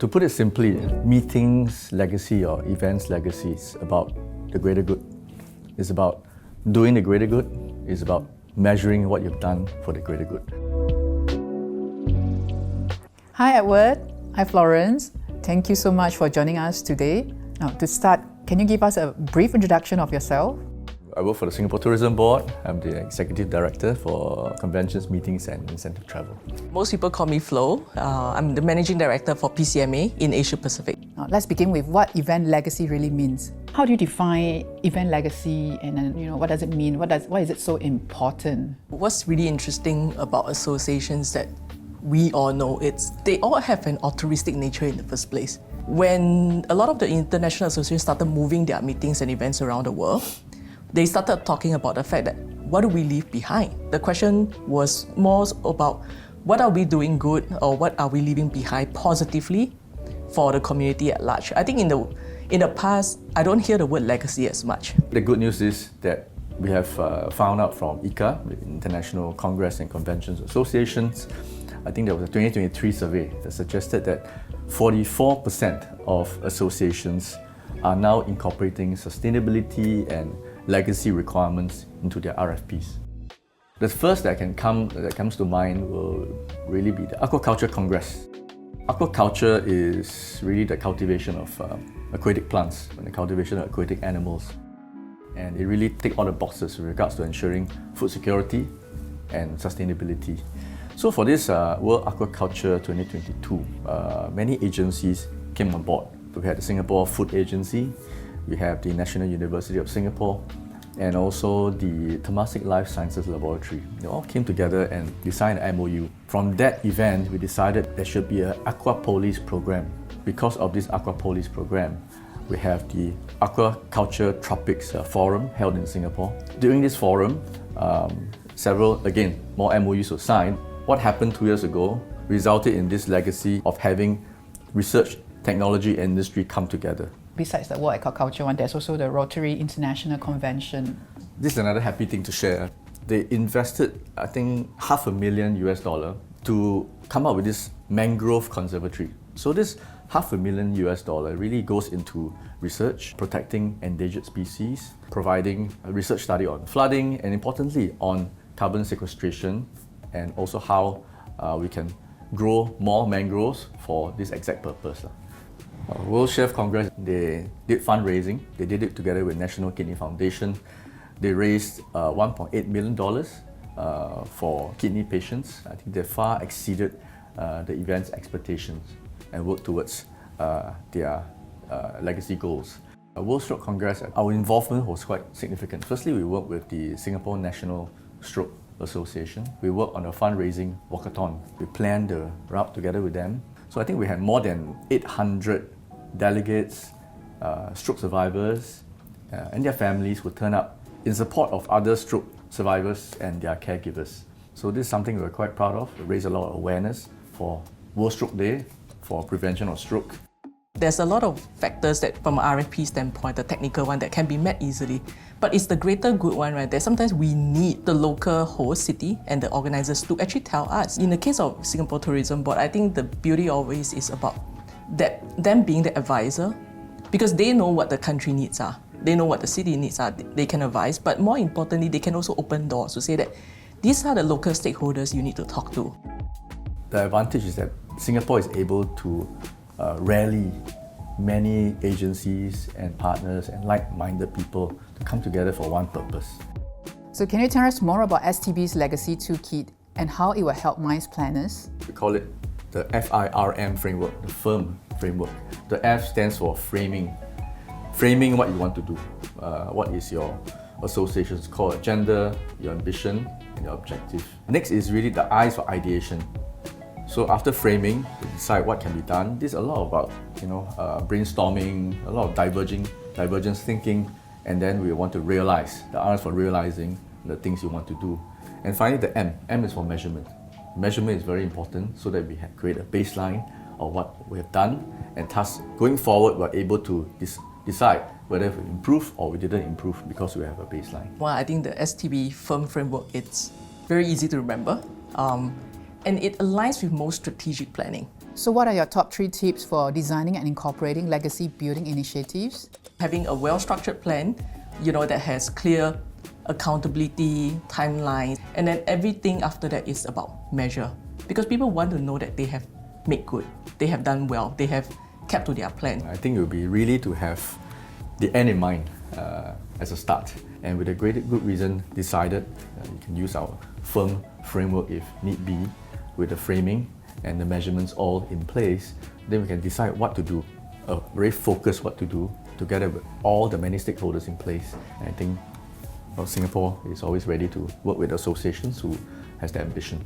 To put it simply, meetings legacy or events legacy is about the greater good. It's about doing the greater good. It's about measuring what you've done for the greater good. Hi Edward. Hi Florence. Thank you so much for joining us today. Now, to start, can you give us a brief introduction of yourself? I work for the Singapore Tourism Board. I'm the Executive Director for Conventions, Meetings and Incentive Travel. Most people call me Flo. I'm the Managing Director for PCMA in Asia Pacific. Now, let's begin with what event legacy really means. How do you define event legacy, and then, what does it mean? Why is it so important? What's really interesting about associations that we all know, they all have an altruistic nature in the first place. When a lot of the international associations started moving their meetings and events around the world, they started talking about the fact that what do we leave behind? The question was more about what are we doing good, or what are we leaving behind positively for the community at large. I think in the past, I don't hear the word legacy as much. The good news is that we have found out from ICA, the International Congress and Conventions Associations, I think there was a 2023 survey that suggested that 44% of associations are now incorporating sustainability and legacy requirements into their RFPs. The first that comes to mind will really be the Aquaculture Congress. Aquaculture is really the cultivation of aquatic plants and the cultivation of aquatic animals. And it really ticks all the boxes with regards to ensuring food security and sustainability. So for this World Aquaculture 2022, many agencies came on board. We had the Singapore Food Agency, we have the National University of Singapore, and also the Temasek Life Sciences Laboratory. They all came together and we signed an MOU. From that event, we decided there should be an Aquapolis program. Because of this Aquapolis program, we have the Aquaculture Tropics Forum held in Singapore. During this forum, more MOUs were signed. What happened 2 years ago resulted in this legacy of having research, technology, and industry come together. Besides the World Aquaculture one, there's also the Rotary International Convention. This is another happy thing to share. They invested, I think, $500,000 to come up with this mangrove conservatory. So this $500,000 really goes into research, protecting endangered species, providing a research study on flooding, and importantly on carbon sequestration, and also how we can grow more mangroves for this exact purpose. World Chef Congress, they did fundraising. They did it together with National Kidney Foundation. They raised $1.8 million for kidney patients. I think they far exceeded the event's expectations and worked towards their legacy goals. World Stroke Congress, our involvement was quite significant. Firstly, we worked with the Singapore National Stroke Association. We worked on a fundraising walkathon. We planned the route together with them. So I think we had more than 800 delegates, stroke survivors, and their families who turned up in support of other stroke survivors and their caregivers. So this is something we're quite proud of. We raised a lot of awareness for World Stroke Day, for prevention of stroke. There's a lot of factors that, from an RFP standpoint, the technical one, that can be met easily. But it's the greater good one, right? That sometimes we need the local host city and the organizers to actually tell us. In the case of Singapore Tourism Board, I think the beauty always is about them being the advisor, because they know what the country needs are. They know what the city needs are. They can advise, but more importantly, they can also open doors to say that these are the local stakeholders you need to talk to. The advantage is that Singapore is able to rally many agencies and partners and like-minded people to come together for one purpose. So can you tell us more about STB's Legacy Toolkit and how it will help MICE planners? We call it the FIRM framework, the FIRM framework. The F stands for framing. Framing what you want to do. What is your association's core agenda, your ambition, and your objective. Next is really the I for ideation. So after framing, we decide what can be done. This is a lot about brainstorming, a lot of divergence thinking, and then we want to realize. The R is for realizing the things you want to do. And finally, the M. M is for measurement. Measurement is very important so that we create a baseline of what we have done, and thus going forward we're able to decide whether we improve or we didn't improve because we have a baseline. Well, I think the STB firm framework, it's very easy to remember. And it aligns with most strategic planning. So what are your top 3 tips for designing and incorporating legacy building initiatives? Having a well-structured plan, that has clear accountability, timelines, and then everything after that is about measure. Because people want to know that they have made good, they have done well, they have kept to their plan. I think it would be really to have the end in mind as a start, and with a good reason decided, you can use our firm framework if need be, with the framing and the measurements all in place, then we can decide what to do, very focused what to do, together with all the many stakeholders in place. And I think Singapore is always ready to work with associations who has the ambition.